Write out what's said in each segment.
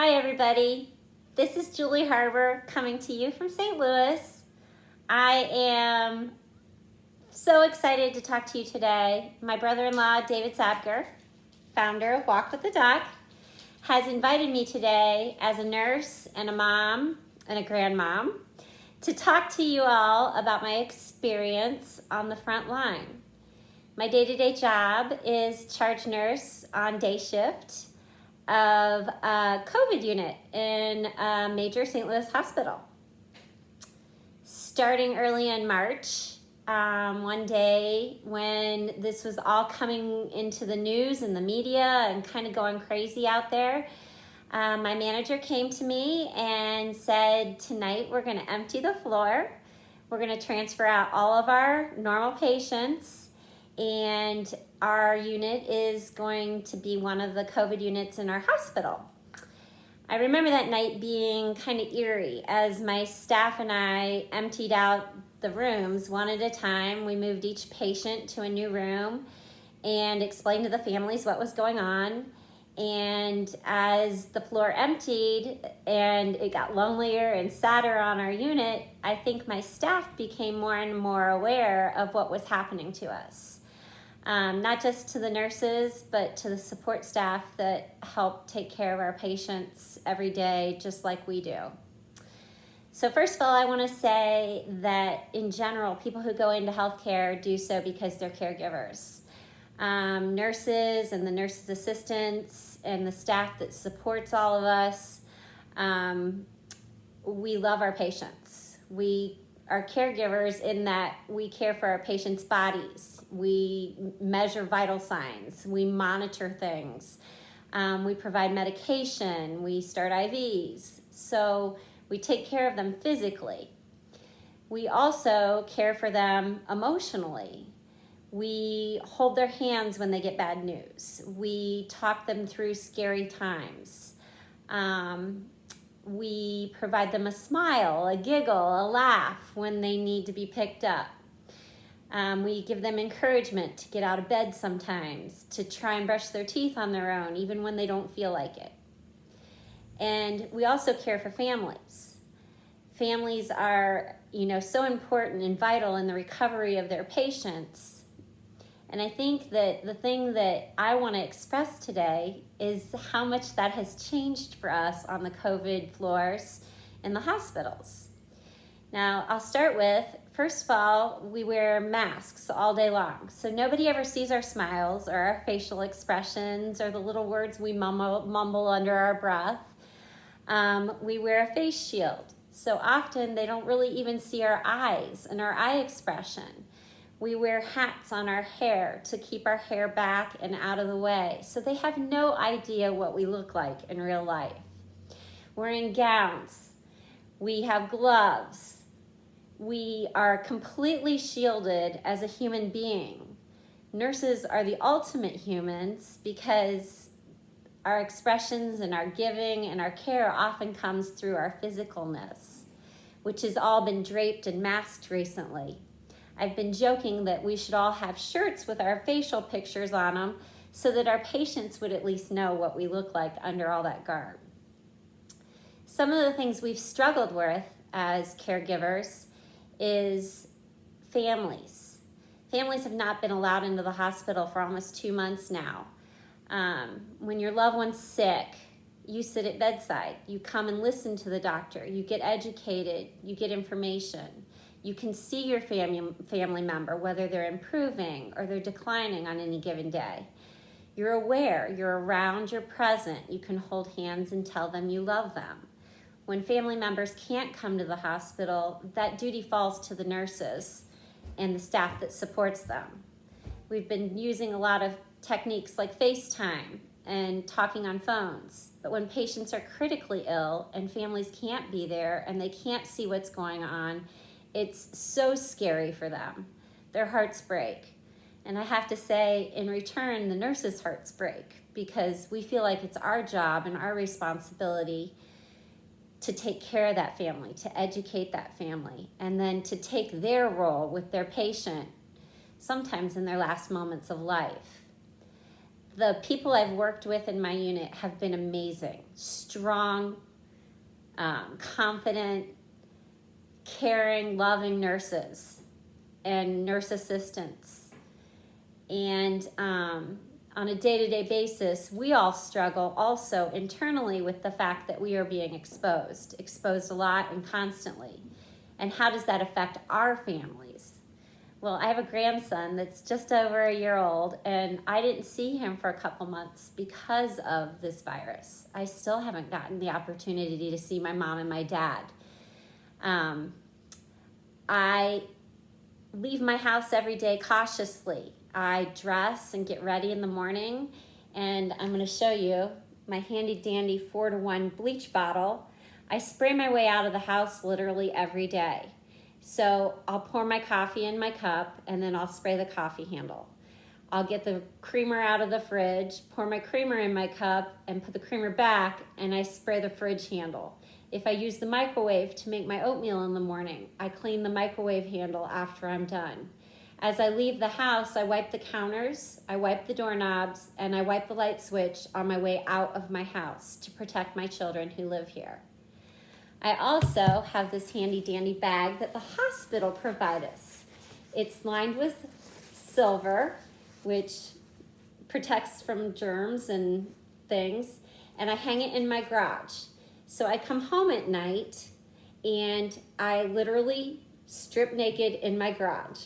Hi everybody, this is Julie Harbor coming to you from St. Louis. I am so excited to talk to you today. My brother-in-law, David Sapker, founder of Walk with the Doc, has invited me today as a nurse and a mom and a grandmom to talk to you all about my experience on the front line. My day-to-day job is charge nurse on day shift of a COVID unit in a major St. Louis hospital. Starting early in March, one day when this was all coming into the news and the media and kind of going crazy out there, my manager came to me and said, tonight we're going to empty the floor. We're going to transfer out all of our normal patients, and our unit is going to be one of the COVID units in our hospital. I remember that night being kind of eerie as my staff and I emptied out the rooms one at a time. We moved each patient to a new room and explained to the families what was going on. And as the floor emptied and it got lonelier and sadder on our unit, I think my staff became more and more aware of what was happening to us. Not just to the nurses, but to the support staff that help take care of our patients every day, just like we do. So first of all, I want to say that in general, people who go into healthcare do so because they're caregivers. Nurses and the nurses' assistants and the staff that supports all of us, we love our patients. We are caregivers in that we care for our patients' bodies. We measure vital signs. We monitor things. We provide medication. We start IVs. So we take care of them physically. We also care for them emotionally. We hold their hands when they get bad news. We talk them through scary times. We provide them a smile, a giggle, a laugh when they need to be picked up. We give them encouragement to get out of bed sometimes, to try and brush their teeth on their own, even when they don't feel like it. And we also care for families. Families are, so important and vital in the recovery of their patients. And I think that the thing that I want to express today is how much that has changed for us on the COVID floors in the hospitals. Now, I'll start with, first of all, we wear masks all day long. So nobody ever sees our smiles or our facial expressions or the little words we mumble under our breath. We wear a face shield. So often they don't really even see our eyes and our eye expression. We wear hats on our hair to keep our hair back and out of the way. So they have no idea what we look like in real life. We're in gowns. We have gloves. We are completely shielded as a human being. Nurses are the ultimate humans because our expressions and our giving and our care often comes through our physicalness, which has all been draped and masked recently. I've been joking that we should all have shirts with our facial pictures on them so that our patients would at least know what we look like under all that garb. Some of the things we've struggled with as caregivers is families. Families have not been allowed into the hospital for almost 2 months now. When your loved one's sick, you sit at bedside. You come and listen to the doctor. You get educated. You get information. You can see your family member, whether they're improving or they're declining on any given day. You're aware, you're around, you're present. You can hold hands and tell them you love them. When family members can't come to the hospital, that duty falls to the nurses and the staff that supports them. We've been using a lot of techniques like FaceTime and talking on phones. But when patients are critically ill and families can't be there and they can't see what's going on, it's so scary for them. Their hearts break. And I have to say, in return, the nurses' hearts break because we feel like it's our job and our responsibility to take care of that family, to educate that family, and then to take their role with their patient, sometimes in their last moments of life. The people I've worked with in my unit have been amazing, strong, confident, caring, loving nurses and nurse assistants. And on a day-to-day basis, we all struggle also internally with the fact that we are being exposed a lot and constantly. And how does that affect our families? Well, I have a grandson that's just over a year old, and I didn't see him for a couple months because of this virus. I still haven't gotten the opportunity to see my mom and my dad. I leave my house every day cautiously. I dress and get ready in the morning, and I'm going to show you my handy dandy 4-to-1 bleach bottle. I spray my way out of the house literally every day. So I'll pour my coffee in my cup, and then I'll spray the coffee handle. I'll get the creamer out of the fridge, pour my creamer in my cup, and put the creamer back, and I spray the fridge handle. If I use the microwave to make my oatmeal in the morning, I clean the microwave handle after I'm done. As I leave the house, I wipe the counters, I wipe the doorknobs, and I wipe the light switch on my way out of my house to protect my children who live here. I also have this handy dandy bag that the hospital provides us. It's lined with silver, which protects from germs and things, and I hang it in my garage. So I come home at night and I literally strip naked in my garage.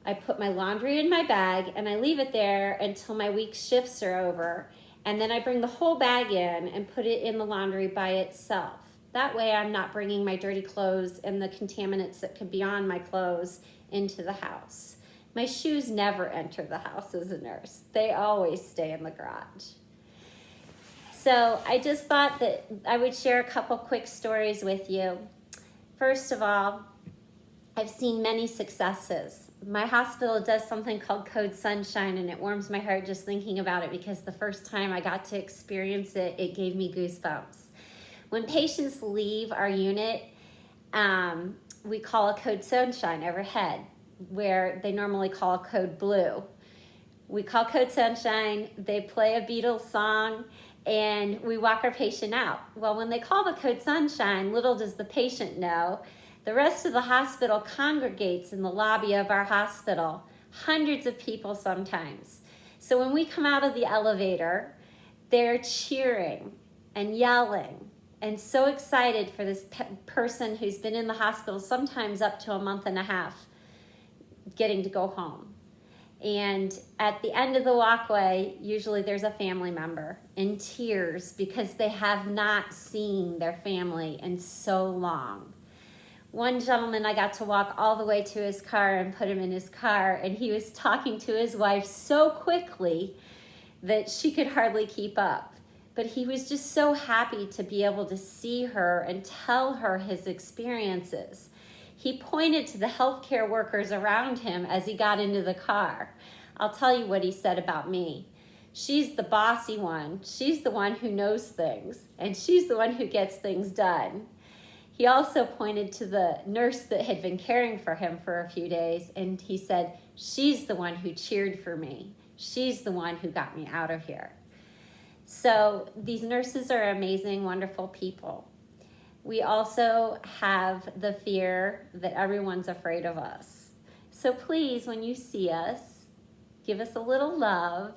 I put my laundry in my bag and I leave it there until my week's shifts are over, and then I bring the whole bag in and put it in the laundry by itself. That way I'm not bringing my dirty clothes and the contaminants that could be on my clothes into the house. My shoes never enter the house as a nurse. They always stay in the garage. So I just thought that I would share a couple quick stories with you. First of all, I've seen many successes. My hospital does something called Code Sunshine, and it warms my heart just thinking about it because the first time I got to experience it, it gave me goosebumps. When patients leave our unit, we call a Code Sunshine overhead, where they normally call a Code Blue. We call Code Sunshine, they play a Beatles song, and we walk our patient out. Well, when they call the Code Sunshine, little does the patient know, the rest of the hospital congregates in the lobby of our hospital, hundreds of people sometimes. So when we come out of the elevator, they're cheering and yelling and so excited for this person who's been in the hospital sometimes up to a month and a half getting to go home. And at the end of the walkway, usually there's a family member in tears because they have not seen their family in so long. One gentleman, I got to walk all the way to his car and put him in his car, and he was talking to his wife so quickly that she could hardly keep up. But he was just so happy to be able to see her and tell her his experiences. He pointed to the healthcare workers around him as he got into the car. I'll tell you what he said about me. She's the bossy one. She's the one who knows things, and she's the one who gets things done. He also pointed to the nurse that had been caring for him for a few days, and he said, she's the one who cheered for me. She's the one who got me out of here. So these nurses are amazing, wonderful people. We also have the fear that everyone's afraid of us. So please, when you see us, give us a little love,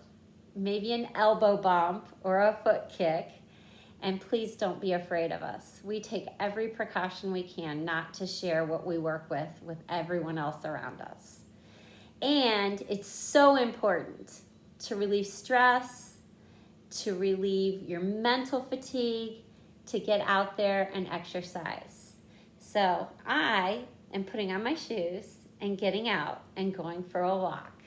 maybe an elbow bump or a foot kick, and please don't be afraid of us. We take every precaution we can not to share what we work with everyone else around us. And it's so important to relieve stress, to relieve your mental fatigue, to get out there and exercise. So I am putting on my shoes and getting out and going for a walk.